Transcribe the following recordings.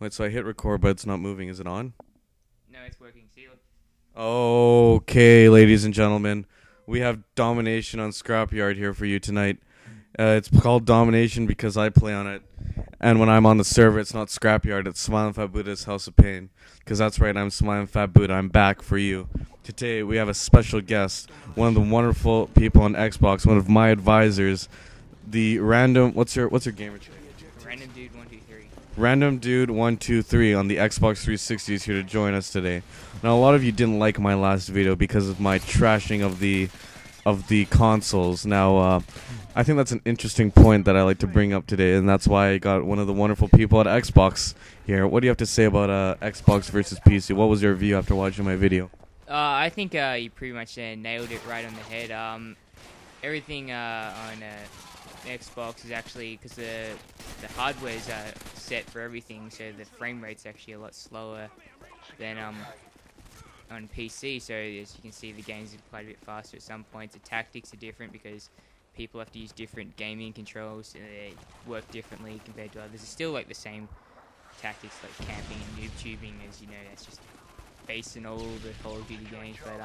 Wait, so I hit record, but it's not moving. Is it on? No, it's working. See, look. Okay, ladies and gentlemen, we have Domination on Scrapyard here for you tonight. It's called Domination because I play on it, and when I'm on the server, it's not Scrapyard. It's Smilinfatbuddha's House of Pain. Because that's right, I'm Smilinfatbuddha. I'm back for you. Today we have a special guest, one of the wonderful people on Xbox, one of my advisors, the random. What's your gamer tag? Random dude 123. Random Dude 123 on the Xbox 360 is here to join us today. Now, a lot of you didn't like my last video because of my trashing of the consoles. Now, I think that's an interesting point that I like to bring up today, and that's why I got one of the wonderful people at Xbox here. What do you have to say about Xbox versus PC? What was your view after watching my video? I think you pretty much nailed it right on the head. Everything on Xbox is actually, because the hardware is set for everything, so the frame rate's actually a lot slower than on PC. So as you can see, the games are quite a bit faster at some points. The tactics are different because people have to use different gaming controls, and they work differently compared to others. It's still like the same tactics, like camping and noob tubing, as you know. That's just based in all the Call of Duty games, but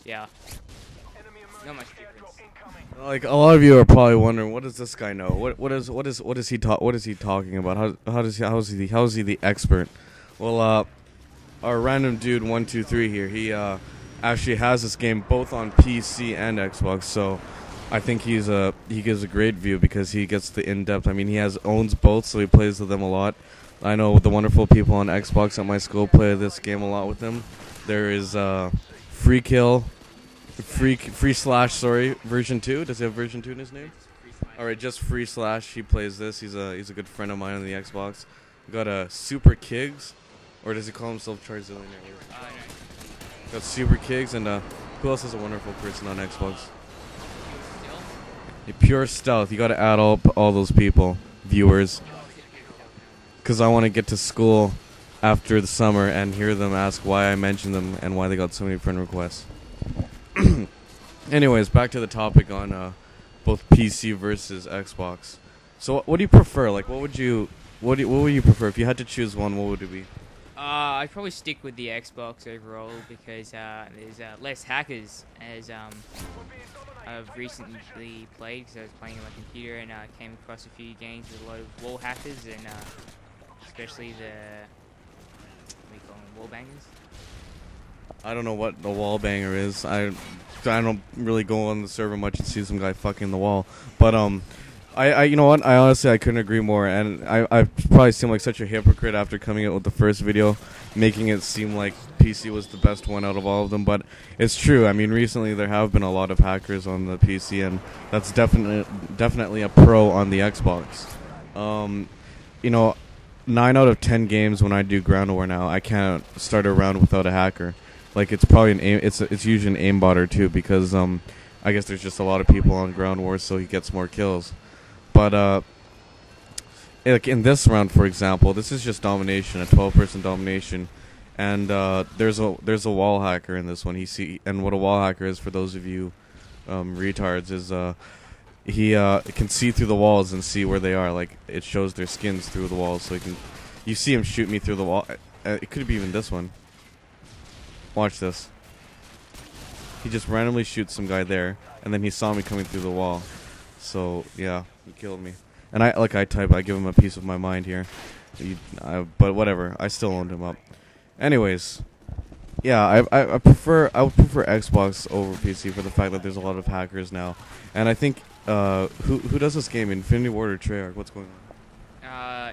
yeah, not much difference. Like, a lot of you are probably wondering, what does this guy know? What is he talking about? How is he the expert? Well, our Random Dude 123 here, he actually has this game both on PC and Xbox, so I think he gives a great view because he gets the in-depth. I mean, he owns both, so he plays with them a lot. I know the wonderful people on Xbox at my school play this game a lot with him. There is Free Kill, Free Slash, sorry, version 2. Does he have version 2 in his name? Alright, just Free Slash. He plays this. He's a good friend of mine on the Xbox. We got Super Kigs, or does he call himself Charzillion? Got Super Kigs, and who else is a wonderful person on Xbox? Pure Stealth. You gotta add all those people, viewers, because I want to get to school after the summer and hear them ask why I mentioned them and why they got so many friend requests. Anyways, back to the topic on both PC versus Xbox. So, what do you prefer? Like, what would you prefer if you had to choose one? What would it be? I'd probably stick with the Xbox overall because there's less hackers, as I've recently played, because I was playing on my computer and came across a few games with a lot of wall hackers, and especially the, what do you call them, wall bangers? I don't know what the wall banger is. I don't really go on the server much and see some guy fucking the wall. But I you know what? I honestly I couldn't agree more. And I probably seem like such a hypocrite after coming out with the first video, making it seem like PC was the best one out of all of them. But it's true. I mean, recently there have been a lot of hackers on the PC, and that's definitely a pro on the Xbox. You know, 9 out of 10 games when I do ground war now, I can't start a round without a hacker. Like, it's probably an aim. It's usually an aimbot or two because I guess there's just a lot of people on ground war, so he gets more kills. But like in this round, for example, this is just domination, a 12-person domination, and there's a wall hacker in this one. And what a wall hacker is, for those of you retards, is he can see through the walls and see where they are. Like, it shows their skins through the walls, so you see him shoot me through the wall. It could be even this one. Watch this. He just randomly shoots some guy there, and then he saw me coming through the wall. So yeah, he killed me. And I give him a piece of my mind here. But whatever, I still owned him up. Anyways, yeah, I would prefer Xbox over PC for the fact that there's a lot of hackers now. And I think who does this game? Infinity Ward or Treyarch? What's going on?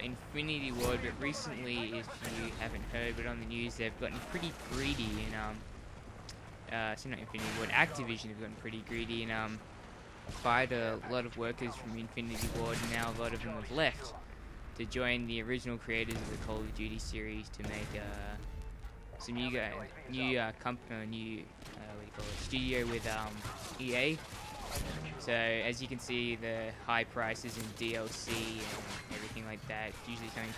Infinity Ward, but recently, if you haven't heard, but on the news, they've gotten pretty greedy, and so not Infinity Ward, Activision have gotten pretty greedy, and fired a lot of workers from Infinity Ward, and now a lot of them have left to join the original creators of the Call of Duty series to make some new studio with EA. So as you can see, the high prices in DLC and everything like that usually coming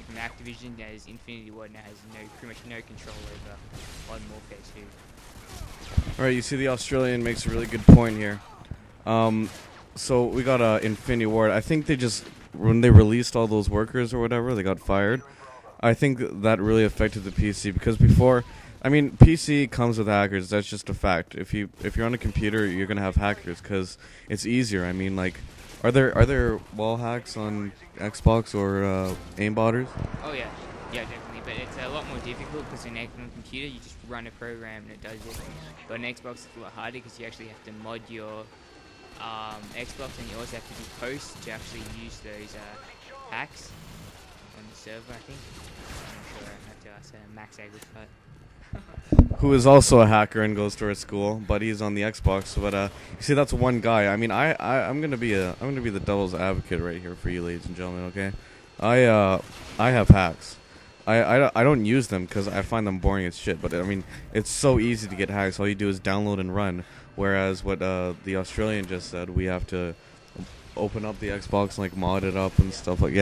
from Activision, as Infinity Ward now has pretty much no control over Modern Warfare 2. Alright, you see the Australian makes a really good point here. So we got Infinity Ward. I think they just when they released all those workers or whatever, they got fired. I think that really affected the PC because before, I mean, PC comes with hackers. That's just a fact. If you're on a computer, you're gonna have hackers because it's easier. I mean, like, are there wall hacks on Xbox or aimbotters? Oh yeah, yeah, definitely. But it's a lot more difficult because on a computer you just run a program and it does it. But on Xbox it's a lot harder because you actually have to mod your Xbox, and you also have to do posts to actually use those hacks on the server. I think. I'm not sure. I have to ask Max Agrish, but Who is also a hacker and goes to our school, but he's on the Xbox. But you see, that's one guy. I mean, I'm gonna be the devil's advocate right here for you, ladies and gentlemen. Okay, I have hacks. I don't use them because I find them boring as shit. But I mean, it's so easy to get hacks. All you do is download and run. Whereas what the Australian just said, we have to open up the Xbox and like mod it up and stuff like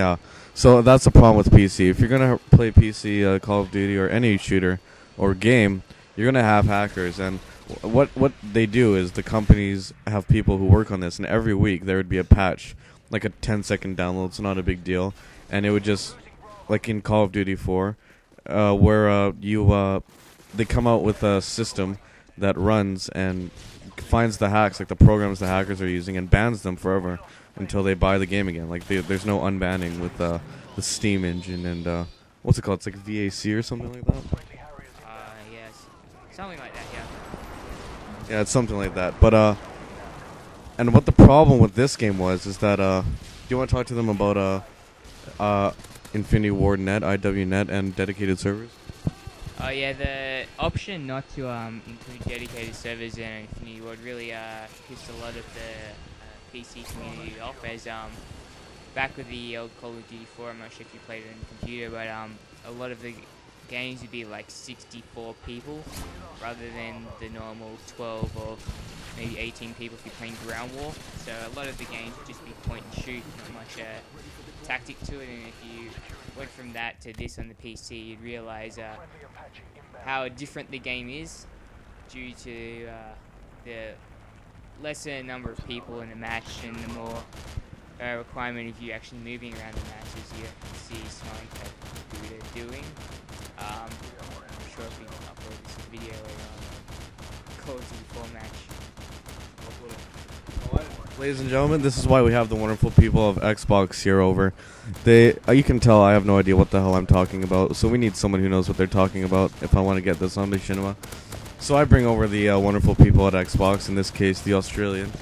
So that's the problem with PC. If you're gonna play PC, Call of Duty or any shooter or game, you're gonna have hackers. And what they do is the companies have people who work on this, and every week there would be a patch, like a 10-second download. It's not a big deal, and it would just like in Call of Duty 4, where they come out with a system that runs and finds the hacks, like the programs the hackers are using, and bans them forever until they buy the game again. Like there's no unbanning with the Steam engine and what's it called? It's like VAC or something like that. yes, something like that. Yeah. Yeah, it's something like that. But and what the problem with this game was is that do you want to talk to them about Infinity Ward Net, IWNet, and dedicated servers? Oh yeah, the option not to include dedicated servers in Infinity Ward really pissed a lot of the PC community off. As back with the old Call of Duty 4, I'm not sure if you played it on the computer, but a lot of the games would be like 64 people rather than the normal 12 or maybe 18 people if you're playing ground war. So a lot of the games would just be point and shoot, not much tactic to it. And if you went from that to this on the PC, you'd realize how different the game is due to the lesser number of people in a match and the more requirement of you actually moving around the match, as you can see Smilinfatbuddha doing. I'm sure if we can upload this video on Call of Duty 4 match. Ladies and gentlemen, this is why we have the wonderful people of Xbox here over. You can tell I have no idea what the hell I'm talking about, so we need someone who knows what they're talking about if I want to get this on the cinema. So I bring over the wonderful people at Xbox, in this case the Australian,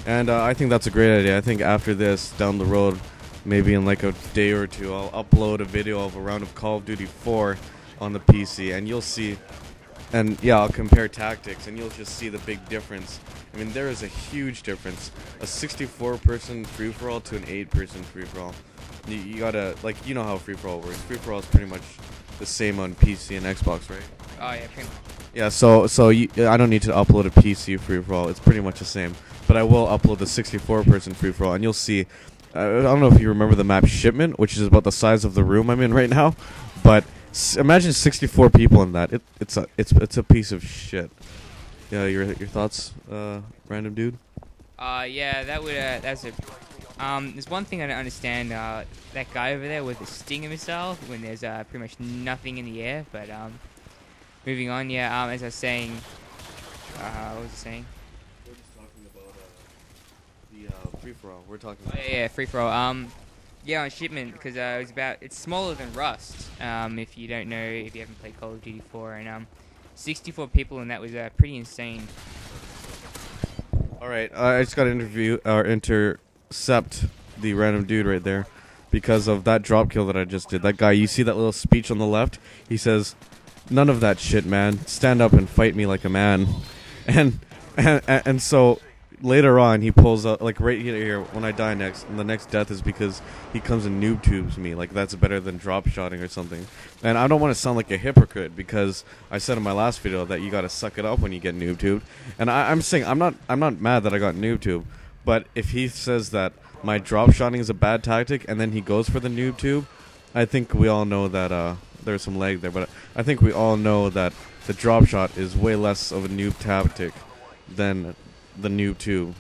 and I think that's a great idea. I think after this, down the road, maybe in like a day or two, I'll upload a video of a round of Call of Duty 4 on the PC, and you'll see, and yeah, I'll compare tactics, and you'll just see the big difference. I mean, there is a huge difference. A 64-person free-for-all to an 8-person free-for-all. You gotta, like, you know how free-for-all works. Free-for-all is pretty much the same on PC and Xbox, right? Oh yeah, pretty much. Yeah, so I don't need to upload a PC free-for-all. It's pretty much the same. But I will upload the 64-person free-for-all, and you'll see. I don't know if you remember the map Shipment, which is about the size of the room I'm in right now. But imagine 64 people in that. It's a piece of shit. Yeah, your thoughts, random dude? Yeah, that's a. There's one thing I don't understand. That guy over there with the Stinger missile when there's pretty much nothing in the air. But moving on, yeah. As I was saying, what was I saying? We're just talking about the free for all. We're talking. Oh, yeah, free for all. Yeah, on Shipment, because it's smaller than Rust. If you don't know, if you haven't played Call of Duty 4, and 64 people, and that was pretty insane. All right, I just got to intercept the random dude right there because of that drop kill that I just did. That guy, you see that little speech on the left? He says, "None of that shit, man. Stand up and fight me like a man." And so later on, he pulls up, like right here, when I die next, and the next death is because he comes and noob tubes me. Like, that's better than drop shotting or something. And I don't want to sound like a hypocrite, because I said in my last video that you got to suck it up when you get noob tubed. And I'm saying, I'm not mad that I got noob tubed, but if he says that my drop shotting is a bad tactic, and then he goes for the noob tube, I think we all know that there's some lag there. But I think we all know that the drop shot is way less of a noob tactic than the noob tube.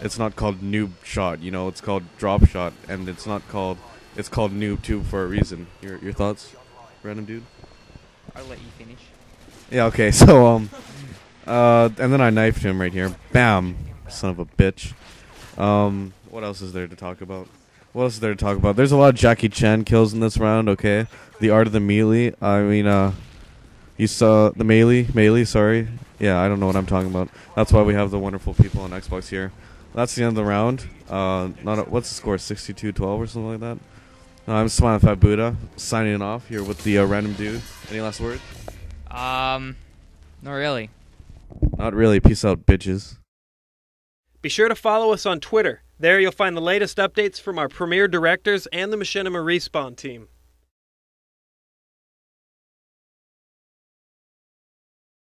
it's not called noob shot. You know, it's called drop shot, and it's called noob tube for a reason. Your thoughts, random dude? I'll let you finish. Yeah. Okay. So and then I knifed him right here. Bam, son of a bitch. What else is there to talk about? There's a lot of Jackie Chan kills in this round. Okay, the art of the melee. I mean, you saw the melee. Sorry. Yeah, I don't know what I'm talking about. That's why we have the wonderful people on Xbox here. That's the end of the round. What's the score? 62-12 or something like that. I'm Smilinfatbuddha signing off here with the random dude. Any last words? Not really. Not really. Peace out, bitches. Be sure to follow us on Twitter. There you'll find the latest updates from our premier directors and the Machinima Respawn team.